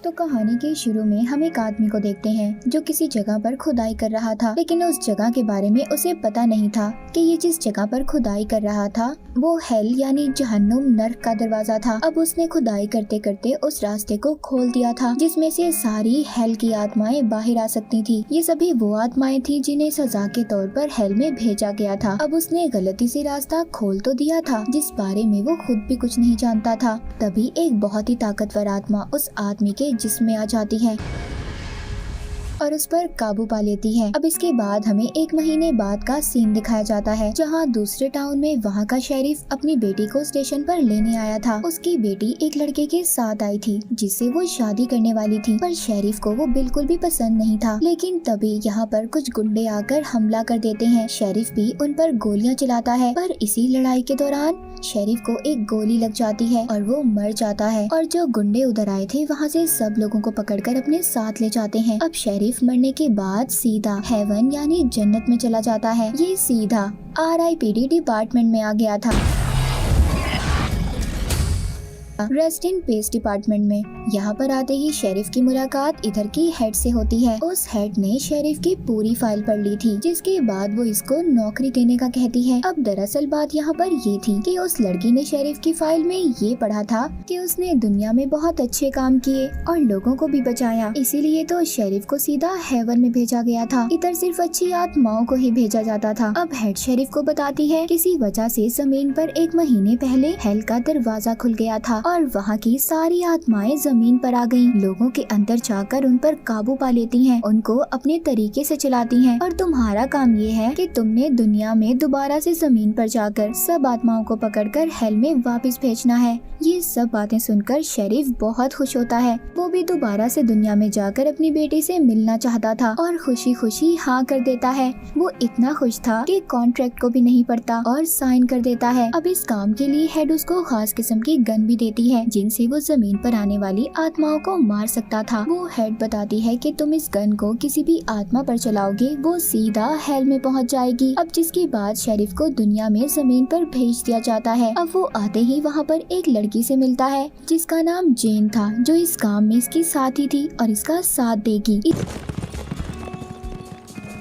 तो कहानी के शुरू में हम एक आदमी को देखते हैं जो किसी जगह पर खुदाई कर रहा था, लेकिन उस जगह के बारे में उसे पता नहीं था कि ये जिस जगह पर खुदाई कर रहा था वो हेल यानी जहन्नुम नर्क का दरवाजा था। अब उसने खुदाई करते करते उस रास्ते को खोल दिया था जिसमें से सारी हेल की आत्माएं बाहर आ सकती थी। ये सभी वो आत्माएं थी जिन्हें सजा के तौर पर हेल में भेजा गया था। अब उसने गलती से रास्ता खोल तो दिया था जिस बारे में वो खुद भी कुछ नहीं जानता था। तभी एक बहुत ही ताकतवर आत्मा उस आदमी के जिस्म में आ जाती है और उस पर काबू पा लेती है। अब इसके बाद हमें 1 महीने बाद का सीन दिखाया जाता है जहां दूसरे टाउन में वहां का शेरिफ अपनी बेटी को स्टेशन पर लेने आया था। उसकी बेटी एक लड़के के साथ आई थी जिससे वो शादी करने वाली थी, पर शेरिफ को वो बिल्कुल भी पसंद नहीं था। लेकिन तभी यहाँ पर कुछ गुंडे आकर हमला कर देते हैं। शेरिफ भी उन पर गोलियां चलाता है, पर इसी लड़ाई के दौरान शेरिफ को एक गोली लग जाती है और वो मर जाता है। और जो गुंडे उधर आए थे वहाँ से सब लोगों को पकड़कर अपने साथ ले जाते हैं। अब शेरिफ मरने के बाद सीधा हेवन यानी जन्नत में चला जाता है। ये सीधा RIPD डिपार्टमेंट में आ गया था, रेस्ट इन पीस डिपार्टमेंट में। यहाँ पर आते ही शेरिफ की मुलाकात इधर की हेड से होती है। उस हेड ने शेरिफ की पूरी फाइल पढ़ ली थी, जिसके बाद वो इसको नौकरी देने का कहती है। अब दरअसल बात यहाँ पर ये थी कि उस लड़की ने शेरिफ की फाइल में ये पढ़ा था कि उसने दुनिया में बहुत अच्छे काम किए और लोगों को भी बचाया, इसीलिए तो शेरिफ को सीधा हेवन में भेजा गया था। इधर सिर्फ अच्छी आत्माओं को ही भेजा जाता था। अब हेड शेरिफ को बताती है किसी वजह से जमीन पर 1 महीने पहले हेल का दरवाजा खुल गया था और वहाँ की सारी आत्माएं जमीन पर आ गईं। लोगों के अंदर जाकर उन पर काबू पा लेती हैं, उनको अपने तरीके से चलाती हैं। और तुम्हारा काम ये है कि तुमने दुनिया में दोबारा से जमीन पर जाकर सब आत्माओं को पकड़कर हेल में वापस भेजना है। ये सब बातें सुनकर शेरिफ बहुत खुश होता है। वो भी दोबारा से दुनिया में जाकर अपनी बेटी से मिलना चाहता था और खुशी खुशी हाँ कर देता है। वो इतना खुश था कि कॉन्ट्रैक्ट को भी नहीं पढ़ता और साइन कर देता है। अब इस काम के लिए हेड उसको खास किस्म की गन भी देती है जिनसे वो जमीन पर आने वाली आत्माओं को मार सकता था। वो हेड बताती है कि तुम इस गन को किसी भी आत्मा पर चलाओगे वो सीधा हेल में पहुंच जाएगी। अब जिसके बाद शेरिफ को दुनिया में जमीन पर भेज दिया जाता है। अब वो आते ही वहाँ पर एक लड़की से मिलता है जिसका नाम जेन था, जो इस काम में इसकी साथी थी और इसका साथ देगी।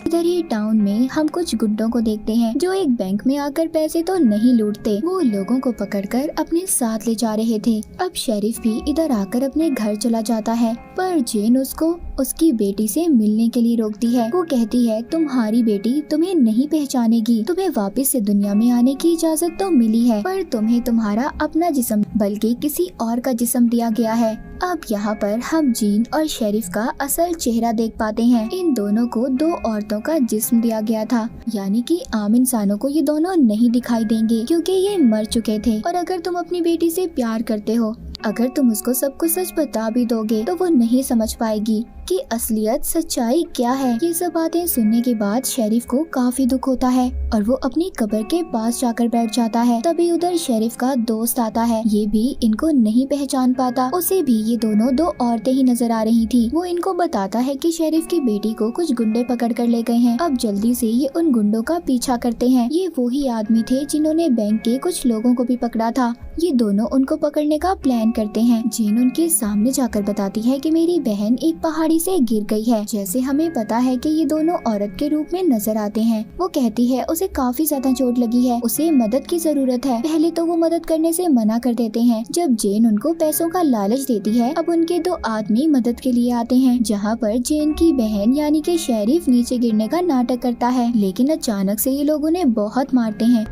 इधर ही टाउन में हम कुछ गुंडों को देखते हैं जो एक बैंक में आकर पैसे तो नहीं लूटते, वो लोगों को पकड़कर अपने साथ ले जा रहे थे। अब शेरिफ भी इधर आकर अपने घर चला जाता है, पर जेन उसको उसकी बेटी से मिलने के लिए रोकती है। वो कहती है तुम्हारी बेटी तुम्हें नहीं पहचानेगी, तुम्हें वापस से दुनिया में आने की इजाजत तो मिली है, पर तुम्हें तुम्हारा अपना जिस्म बल्कि किसी और का जिस्म दिया गया है। अब यहाँ पर हम जीन और शेरिफ का असल चेहरा देख पाते हैं। इन दोनों को 2 औरतों का जिस्म दिया गया था, यानी कि आम इंसानों को ये दोनों नहीं दिखाई देंगे क्योंकि ये मर चुके थे। और अगर तुम अपनी बेटी से प्यार करते हो, अगर तुम उसको सब कुछ सच बता भी दोगे तो वो नहीं समझ पाएगी कि असलियत सच्चाई क्या है। ये सब बातें सुनने के बाद शेरिफ को काफी दुख होता है और वो अपनी कब्र के पास जाकर बैठ जाता है। तभी उधर शेरिफ का दोस्त आता है, ये भी इनको नहीं पहचान पाता। उसे भी ये दोनों 2 औरतें ही नजर आ रही थी। वो इनको बताता है कि शेरिफ की बेटी को कुछ गुंडे पकड़ कर ले गए हैं। अब जल्दी से ये उन गुंडों का पीछा करते हैं। ये वही आदमी थे जिन्होंने बैंक के कुछ लोगों को भी पकड़ा था। ये दोनों उनको पकड़ने का प्लान करते हैं। जीन उनके सामने जाकर बताती है कि मेरी बहन एक पहाड़ी से गिर गई है। जैसे हमें पता है कि ये दोनों औरत के रूप में नजर आते हैं। वो कहती है उसे काफी ज्यादा चोट लगी है, उसे मदद की जरूरत है। पहले तो वो मदद करने से मना कर देते हैं। जब जेन उनको पैसों का लालच देती है, अब उनके 2 आदमी मदद के लिए आते हैं, जहाँ पर जेन की बहन यानी कि शेरिफ नीचे गिरने का नाटक करता है। लेकिन अचानक से ये लोग उन्हें बहुत मारते हैं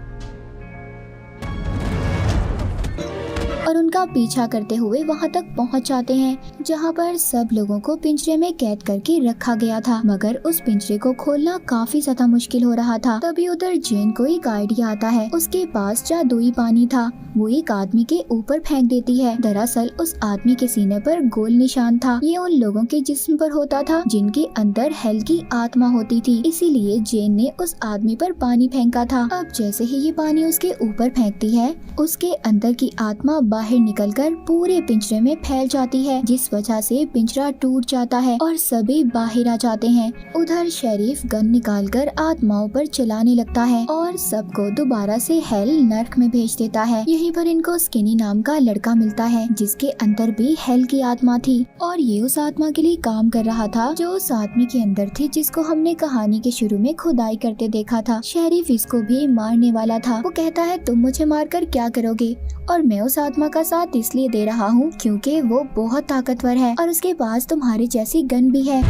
और उनका पीछा करते हुए वहां तक पहुंच जाते हैं जहां पर सब लोगों को पिंजरे में कैद करके रखा गया था, मगर उस पिंजरे को खोलना काफी ज्यादा मुश्किल हो रहा था। तभी उधर जेन को एक आइडिया आता है। उसके पास जादुई पानी था, वो एक आदमी के ऊपर फेंक देती है। दरअसल उस आदमी के सीने पर गोल निशान था। ये उन लोगों के जिस्म पर होता था जिनके अंदर हेल की आत्मा होती थी, इसीलिए जेन ने उस आदमी पर पानी फेंका था। अब जैसे ही ये पानी उसके ऊपर फेंकती है, उसके अंदर की आत्मा बाहर निकलकर पूरे पिंजरे में फैल जाती है, जिस वजह से पिंजरा टूट जाता है और सभी बाहर आ जाते हैं। उधर शेरिफ गन निकालकर आत्माओं पर चलाने लगता है और सबको दोबारा से हेल नर्क में भेज देता है। यहीं पर इनको स्किनी नाम का लड़का मिलता है, जिसके अंदर भी हेल की आत्मा थी और ये उस आत्मा के लिए काम कर रहा था जो उस आदमी के अंदर थी, जिसको हमने कहानी के शुरू में खुदाई करते देखा था। शेरिफ इसको भी मारने वाला था। वो कहता है तुम मुझे मारकर क्या करोगे, और मैं उस आत्मा का साथ इसलिए दे रहा हूँ क्योंकि वो बहुत ताकतवर है और उसके पास तुम्हारी जैसी गन भी है।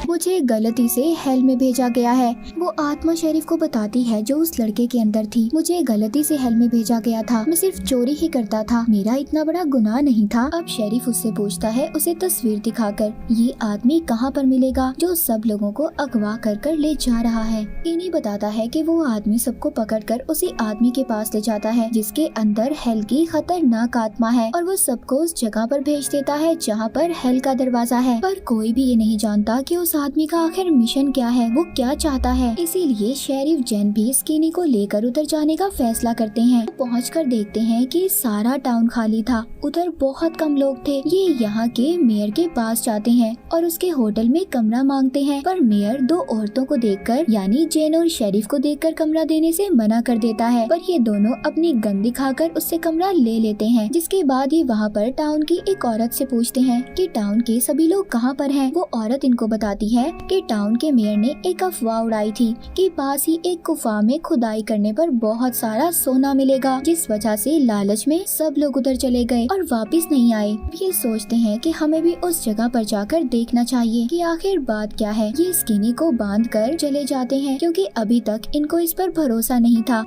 मुझे गलती से हेल में भेजा गया है। वो आत्मा शेरिफ को बताती है जो उस लड़के के अंदर थी। मुझे गलती से हेल में भेजा गया था, मैं सिर्फ चोरी ही करता था, मेरा इतना बड़ा गुनाह नहीं था। अब शेरिफ उससे पूछता है उसे तस्वीर दिखाकर, ये आदमी कहाँ पर मिलेगा जो सब लोगों को अगवा कर ले जा रहा है। इन्हीं बताता है कि वो आदमी सबको पकड़कर उसी आदमी के पास ले जाता है जिसके अंदर हेल की खतरनाक आत्मा है और वो सबको उस जगह पर भेज देता है जहाँ पर हेल का दरवाजा है। पर कोई भी ये नहीं जानता कि उस आदमी का आखिर मिशन क्या है, वो क्या चाहता है। इसीलिए शेरिफ जेन भी स्किनी को लेकर उधर जाने का फैसला करते हैं। पहुंचकर देखते हैं कि सारा टाउन खाली था, उधर बहुत कम लोग थे। ये यहाँ के मेयर के पास जाते हैं और उसके होटल में कमरा मांगते हैं, पर मेयर दो औरतों को देखकर यानी जेन और शेरिफ को देखकर कमरा देने से मना कर देता है। पर ये दोनों अपनी गन दिखाकर उससे कमरा ले लेते हैं। जिसके बाद ये वहाँ पर टाउन की एक औरत से पूछते हैं कि टाउन के सभी लोग कहाँ पर हैं। वो औरत इनको बताती है कि टाउन के मेयर ने एक अफवाह उड़ाई थी कि पास ही एक गुफा में खुदाई करने पर बहुत सारा सोना मिलेगा, जिस वजह से लालच में सब लोग उधर चले गए और वापस नहीं आए। ये सोचते हैं कि हमें भी उस जगह पर जाकर देखना चाहिए कि आखिर बात क्या है। ये स्किनी को बांध कर चले जाते हैं क्योंकि अभी तक इनको इस पर भरोसा नहीं था।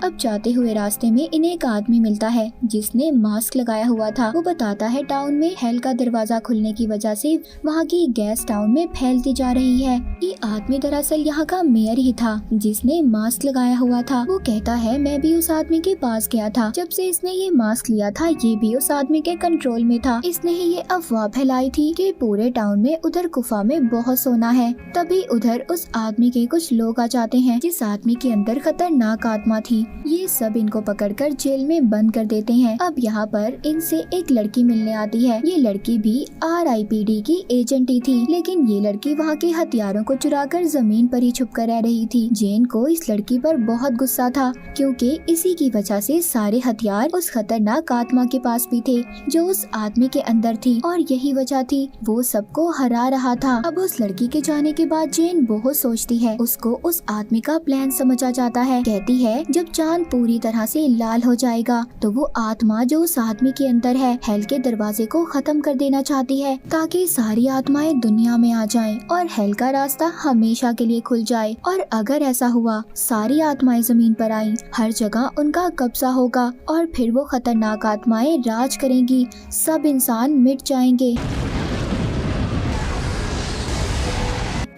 अब जाते हुए रास्ते में इन्हें एक आदमी मिलता है जिसने मास्क लगाया हुआ था। वो बताता है टाउन में हेल का दरवाजा खुलने की वजह से वहाँ की गैस टाउन में फैलती जा रही है। ये आदमी दरअसल यहाँ का मेयर ही था जिसने मास्क लगाया हुआ था। वो कहता है मैं भी उस आदमी के पास गया था, जब से इसने ये मास्क लिया था ये भी उस आदमी के कंट्रोल में था। इसने ही ये अफवाह फैलाई थी कि पूरे टाउन में उधर गुफा में बहुत सोना है। तभी उधर उस आदमी के कुछ लोग आ जाते हैं जिस आदमी के अंदर खतरनाक आत्मा थी। ये सब इनको पकड़कर जेल में बंद कर देते हैं। अब यहाँ पर इनसे एक लड़की मिलने आती है। ये लड़की भी RIPD की एजेंट ही थी, लेकिन ये लड़की वहाँ के हथियारों को चुराकर जमीन पर ही छुपकर रह रही थी। जेन को इस लड़की पर बहुत गुस्सा था क्योंकि इसी की वजह से सारे हथियार उस खतरनाक आत्मा के पास भी थे जो उस आदमी के अंदर थी और यही वजह थी वो सबको हरा रहा था। अब उस लड़की के जाने के बाद जेन बहुत सोचती है। उसको उस आदमी का प्लान समझ आ जाता है। कहती है जब चांद पूरी तरह से लाल हो जाएगा तो वो आत्मा जो उस आदमी के अंदर है हेल के दरवाजे को खत्म कर देना चाहती है ताकि सारी आत्माएं दुनिया में आ जाएं और हेल का रास्ता हमेशा के लिए खुल जाए। और अगर ऐसा हुआ सारी आत्माएं जमीन पर आई, हर जगह उनका कब्जा होगा और फिर वो खतरनाक आत्माएं राज करेंगी, सब इंसान मिट जाएंगे।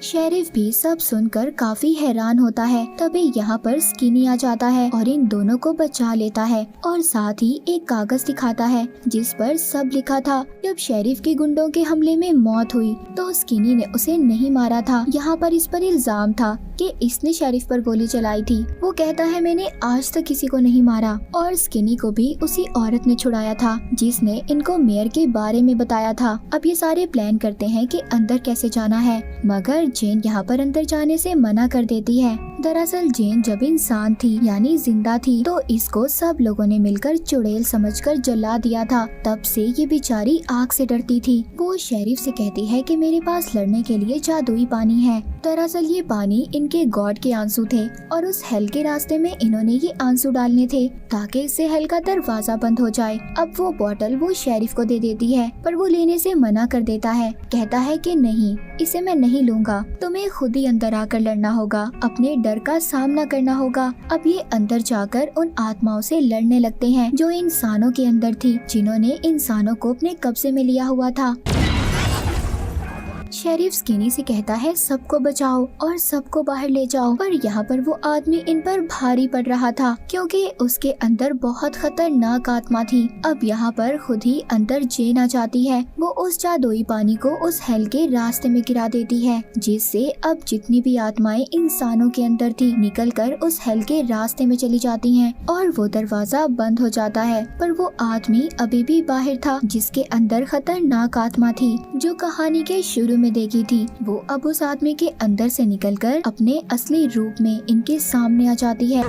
शेरिफ भी सब सुनकर काफी हैरान होता है। तभी यहाँ पर स्किनी आ जाता है और इन दोनों को बचा लेता है और साथ ही एक कागज दिखाता है जिस पर सब लिखा था। जब शेरिफ के गुंडों के हमले में मौत हुई तो स्किनी ने उसे नहीं मारा था। यहाँ पर इस पर इल्जाम था कि इसने शेरिफ पर गोली चलाई थी। वो कहता है मैंने आज तक किसी को नहीं मारा और स्किनी को भी उसी औरत ने छुड़ाया था जिसने इनको मेयर के बारे में बताया था। अब ये सारे प्लान करते हैं कि अंदर कैसे जाना है, मगर जेन यहाँ पर अंदर जाने से मना कर देती है। दरअसल जेन जब इंसान थी यानी जिंदा थी तो इसको सब लोगों ने मिलकर चुड़ैल समझकर जला दिया था। तब से ये बेचारी आग से डरती थी। वो शेरिफ से कहती है कि मेरे पास लड़ने के लिए जादुई पानी है। दरअसल ये पानी इनके गॉड के आंसू थे और उस हेल के रास्ते में इन्होंने ये आंसू डालने थे ताकि इससे हेल का दरवाजा बंद हो जाए। अब वो बोतल वो शेरिफ को दे देती है पर वो लेने से मना कर देता है। कहता है कि नहीं, इसे मैं नहीं लूंगा, तुम्हें खुद ही अंदर आकर लड़ना होगा, अपने डर का सामना करना होगा। अब ये अंदर जाकर उन आत्माओं से लड़ने लगते हैं जो इंसानों के अंदर थी, जिन्होंने इंसानों को अपने कब्जे में लिया हुआ था। शेरिफ स्किनी से कहता है सबको बचाओ और सबको बाहर ले जाओ। पर यहाँ पर वो आदमी इन पर भारी पड़ रहा था क्योंकि उसके अंदर बहुत खतरनाक आत्मा थी। अब यहाँ पर खुद ही अंदर जेन आ जाती है। वो उस जादुई पानी को उस हेल के रास्ते में गिरा देती है, जिससे अब जितनी भी आत्माएं इंसानों के अंदर थी निकलकर उस हेल के रास्ते में चली जाती हैं और वो दरवाजा बंद हो जाता है। पर वो आदमी अभी भी बाहर था जिसके अंदर खतरनाक आत्मा थी जो कहानी के शुरू में देखी थी। वो अब उस आदमी के अंदर से निकलकर अपने असली रूप में इनके सामने आ जाती है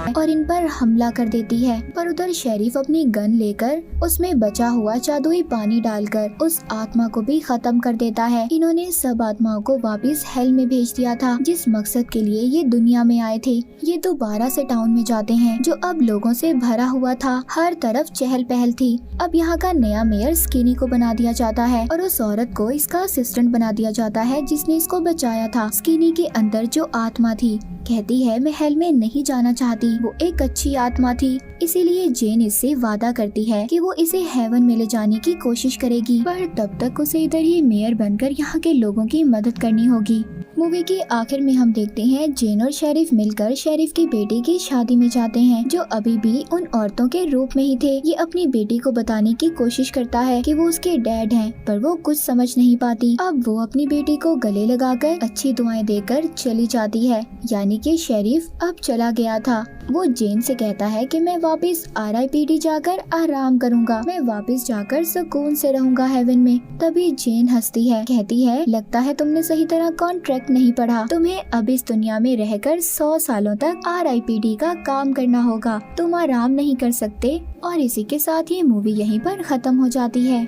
और इन पर हमला कर देती है। पर उधर शेरिफ अपनी गन लेकर उसमें बचा हुआ जादुई पानी डालकर उस आत्मा को भी खत्म कर देता है। इन्होंने सब आत्माओं को वापस हेल में भेज दिया था जिस मकसद के लिए ये दुनिया में आए थे। ये दोबारा से टाउन में जाते हैं जो अब लोगों से भरा हुआ था। हर तरफ चहल पहल थी। अब यहाँ का नया मेयर स्किनी को बना दिया जाता है और उस औरत को इसका असिस्टेंट बना दिया जाता है जिसने इसको बचाया था। स्किनी के अंदर जो आत्मा थी कहती है मैं हेल में नहीं जाना चाहती। वो एक अच्छी आत्मा थी, इसीलिए जेन इससे वादा करती है कि वो इसे हेवन में ले जाने की कोशिश करेगी। पर तब तक उसे इधर ही मेयर बनकर यहाँ के लोगों की मदद करनी होगी। मूवी के आखिर में हम देखते हैं जेन और शेरिफ मिलकर शेरिफ की बेटी की शादी में जाते हैं जो अभी भी उन औरतों के रूप में ही थे। ये अपनी बेटी को बताने की कोशिश करता है कि वो उसके डैड हैं, पर वो कुछ समझ नहीं पाती। अब वो अपनी बेटी को गले लगाकर अच्छी दुआएं देकर चली जाती है। यानी कि शेरिफ अब चला गया था। वो जेन से कहता है कि मैं वापस RIPD जाकर आराम करूंगा, मैं वापस जाकर सुकून से रहूंगा हेवन में। तभी जेन हंसती है, कहती है लगता है तुमने सही तरह कॉन्ट्रैक्ट नहीं पढ़ा। तुम्हें अब इस दुनिया में रहकर 100 सालों तक RIPD का काम करना होगा, तुम आराम नहीं कर सकते। और इसी के साथ ये मूवी यहीं पर खत्म हो जाती है।